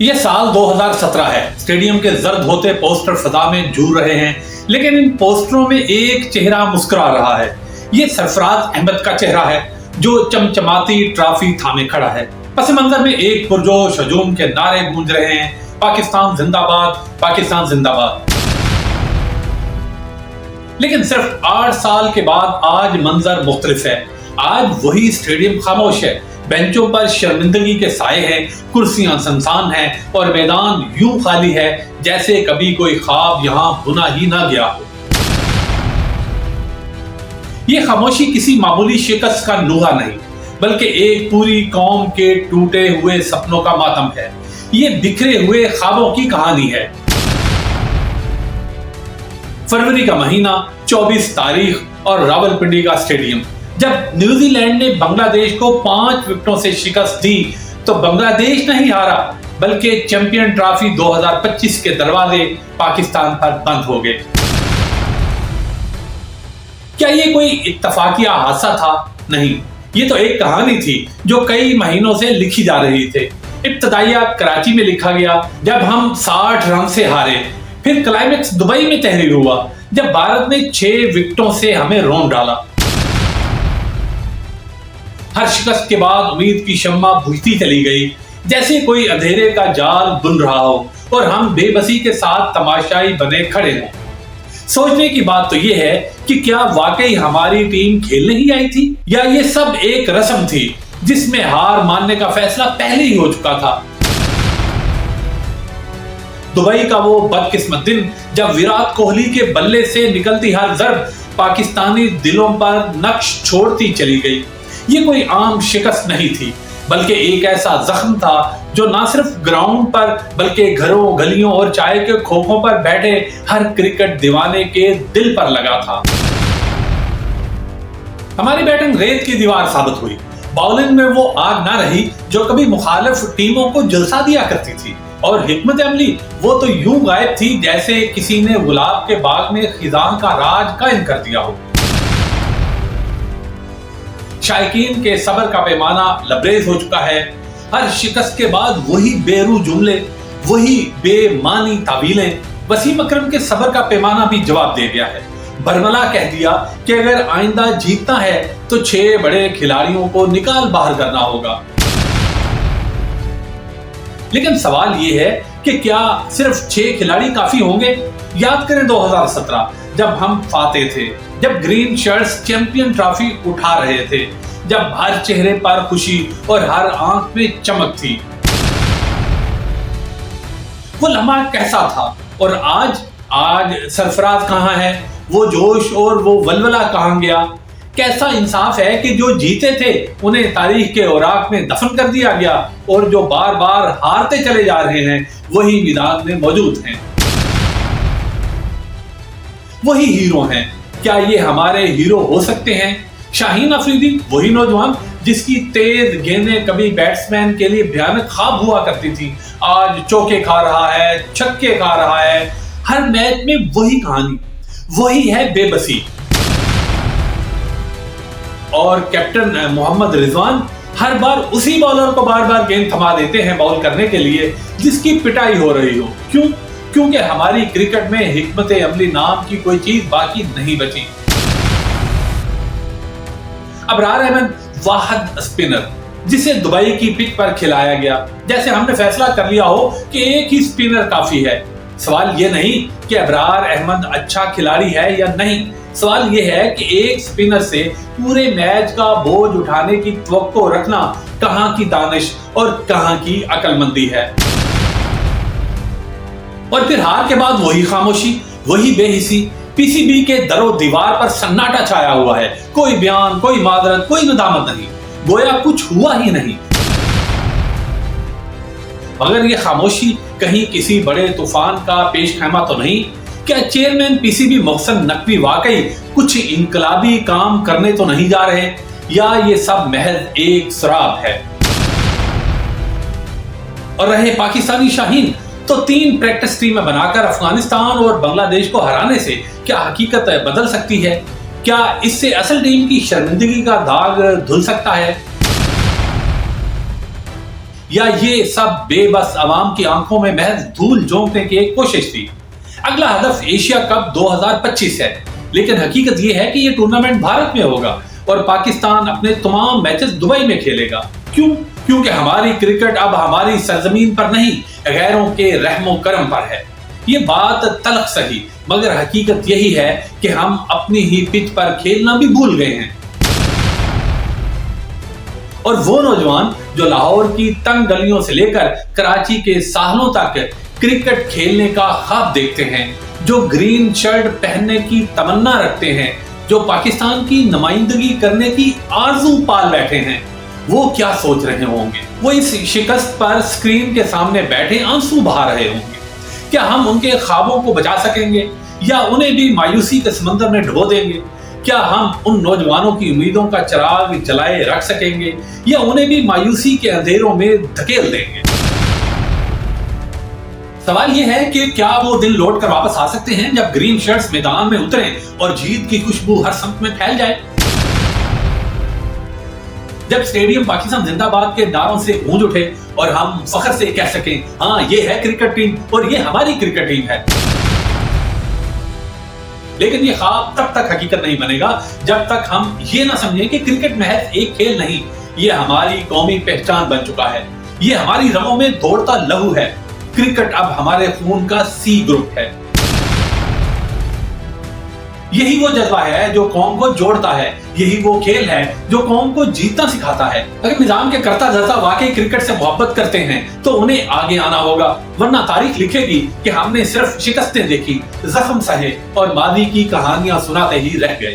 ये साल 2017 है। स्टेडियम के जर्द होते पोस्टर फजा में झूल रहे हैं, लेकिन इन पोस्टरों में एक चेहरा मुस्कुरा रहा है। ये सरफराज अहमद का चेहरा है जो चमचमाती ट्रॉफी थामे खड़ा है। पस मंजर में एक पुरजोश हजूम के नारे गूंज रहे हैं, पाकिस्तान जिंदाबाद, पाकिस्तान जिंदाबाद। लेकिन सिर्फ 8 साल के बाद आज मंजर मुख्तलिफ है। आज वही स्टेडियम खामोश है, बेंचों पर शर्मिंदगी के साए हैं, कुर्सियां सुनसान हैं और मैदान यूं खाली है जैसे कभी कोई ख्वाब यहां बुना ही ना गया हो। यह खामोशी किसी मामूली शिकस्त का नुहा नहीं, बल्कि एक पूरी कौम के टूटे हुए सपनों का मातम है। ये बिखरे हुए ख्वाबों की कहानी है। फरवरी का महीना, 24 तारीख और रावलपिंडी का स्टेडियम। जब न्यूजीलैंड ने बांग्लादेश को 5 विकेटों से शिकस्त दी तो बांग्लादेश नहीं हारा, बल्कि चैंपियन ट्रॉफी 2025 के दरवाजे पाकिस्तान पर बंद हो गए। क्या ये कोई इत्तफाकिया हादसा था? नहीं, ये तो एक कहानी थी जो कई महीनों से लिखी जा रही थी। इब्तदाइया कराची में लिखा गया जब हम 60 रन से हारे, फिर क्लाइमेक्स दुबई में तहरीर हुआ जब भारत ने 6 विकेटों से हमें रौंद डाला। हर शिकस्त के बाद उम्मीद की शम्मा बुझती चली गई, जैसे कोई अंधेरे का जाल बुन रहा हो और हम बेबसी के साथ तमाशाई बने खड़े हों। सोचने की बात तो यह है कि क्या वाकई हमारी टीम खेलने ही आई थी, या ये सब एक रस्म थी जिसमें हार मानने का फैसला पहले ही हो चुका था। दुबई का वो बदकिस्मत दिन जब विराट कोहली के बल्ले से निकलती हर जर्ब पाकिस्तानी दिलों पर नक्श छोड़ती चली गई। ये कोई आम शिकस्त नहीं थी, बल्कि एक ऐसा जख्म था जो ना सिर्फ ग्राउंड पर बल्कि घरों, गलियों और चाय के खोखों पर बैठे हर क्रिकेट दीवाने के दिल पर लगा था। हमारी बैटिंग रेत की दीवार साबित हुई। बॉलिंग में वो आग ना रही जो कभी मुखालिफ टीमों को जलसा दिया करती थी, और हिकमत अमली वो तो यूं गायब थी जैसे किसी ने गुलाब के बाग में खिजान का राज कायम कर दिया हो। शायकीन के सब्र का पैमाना लबरेज हो चुका है। हर शिकस्त के बाद वही बेरू जुमले, वही बेमानी तावीलें। वसीम अकरम के सब्र का पैमाना भी जवाब दे गया है। बरमला कह दिया कि अगर आइंदा जीतना है तो 6 बड़े खिलाड़ियों को निकाल बाहर करना होगा। लेकिन सवाल यह है कि क्या सिर्फ 6 खिलाड़ी काफी होंगे? याद करें 2017 जब हम फाते थे, जब ग्रीन शर्ट्स चैंपियन ट्रॉफी उठा रहे थे, जब हर चेहरे पर खुशी और हर आंख में चमक थी। वो लम्हा कैसा था? और आज सरफराज कहां है? वो जोश और वो वलवला कहां गया? कैसा इंसाफ है कि जो जीते थे उन्हें तारीख के औराक में दफन कर दिया गया, और जो बार बार हारते चले जा रहे हैं वही मैदान में मौजूद हैं। वही हीरो हैं। क्या ये हमारे हीरो हो सकते हैं? शाहीन अफरीदी, वही नौजवान जिसकी तेज गेंदें कभी बैट्समैन के लिए भयानक ख्वाब हुआ करती थी, आज चौके खा रहा है, छक्के खा रहा है। हर मैच में वही कहानी, वही है बेबसी। और कैप्टन मोहम्मद रिजवान हर बार उसी बॉलर को बार बार गेंद थमा देते हैं बॉल करने के लिए जिसकी पिटाई हो रही हो। क्यों? क्योंकि हमारी क्रिकेट में हिकमत अमली नाम की कोई चीज बाकी नहीं बची। अबरार अहमद वाहिद स्पिनर जिसे दुबई की पिच पर खिलाया गया, जैसे हमने फैसला कर लिया हो कि एक ही स्पिनर काफी है। सवाल यह नहीं कि अबरार अहमद अच्छा खिलाड़ी है या नहीं, सवाल यह है कि एक स्पिनर से पूरे मैच का बोझ उठाने की तवक्को रखना कहां की दानिश और कहां की अक्लमंदी है। और फिर हार के बाद वही खामोशी, वही बेहिसी। पीसीबी के दरो दीवार पर सन्नाटा छाया हुआ है। कोई बयान, कोई मादरत, कोई नदामत नहीं, गोया कुछ हुआ ही नहीं। मगर ये खामोशी कहीं किसी बड़े तूफान का पेशखैमा तो नहीं? क्या चेयरमैन पीसीबी मोहसिन नकवी वाकई कुछ इनकलाबी काम करने तो नहीं जा रहे, या ये सब महज एक शराब है? और रहे पाकिस्तानी शाहीन, तो 3 प्रैक्टिस टीमें बनाकर अफगानिस्तान और बांग्लादेश को हराने से क्या हकीकत बदल सकती है? क्या इससे असल टीम की शर्मिंदगी का दाग धुल सकता है? या ये सब बेबस आवाम की आंखों में महज धूल झोंकने की एक कोशिश थी? अगला हदफ एशिया कप 2025 है, लेकिन हकीकत यह है कि यह टूर्नामेंट भारत में होगा और पाकिस्तान अपने तमाम मैचेस दुबई में खेलेगा। क्यों? क्योंकि हमारी क्रिकेट अब हमारी सरजमीन पर नहीं, गैरों के रहमो करम पर है। ये बात तल्ख सही, मगर हकीकत यही है कि हम अपनी ही पिच पर खेलना भी भूल गए हैं। और वो नौजवान जो लाहौर की तंग गलियों से लेकर कराची के साहलों तक क्रिकेट खेलने का ख्वाब देखते हैं, जो ग्रीन शर्ट पहनने की तमन्ना रखते हैं, जो पाकिस्तान की नुमाइंदगी करने की आरज़ू पाल बैठे हैं, वो क्या सोच रहे होंगे? वो इस शिकस्त पर स्क्रीन के सामने बैठे आंसू बहा रहे होंगे। क्या हम उनके ख्वाबों को बचा सकेंगे या उन्हें भी मायूसी के समंदर में डुबो देंगे? क्या हम उन नौजवानों की उम्मीदों का चिराग जलाए रख सकेंगे या उन्हें भी मायूसी के अंधेरों में धकेल देंगे? सवाल यह है कि क्या वो दिन लौट कर वापस आ सकते हैं जब ग्रीन शर्ट्स मैदान में उतरें और जीत की खुशबू हर सम्त में फैल जाए? जब स्टेडियम पाकिस्तान जिंदाबाद के नारों से गूंज उठे और हम फख्र से कह सकें, हाँ ये है क्रिकेट टीम और ये हमारी क्रिकेट टीम है। लेकिन ये ख्वाब तब तक हकीकत नहीं बनेगा जब तक हम ये ना समझें कि क्रिकेट महज एक खेल नहीं, ये हमारी कौमी पहचान बन चुका है। ये हमारी रगों में दौड़ता लहू है। क्रिकेट अब हमारे खून का सी ग्रुप है। यही वो जज्बा है जो कौम को जोड़ता है। यही वो खेल है जो कौम को जीतना सिखाता है। अगर निजाम के करता धरता वाकई क्रिकेट से मोहब्बत करते हैं तो उन्हें आगे आना होगा, वरना तारीख लिखेगी कि हमने सिर्फ शिकस्तें देखी, जख्म सहे और मादी की कहानियां सुनाते ही रह गए।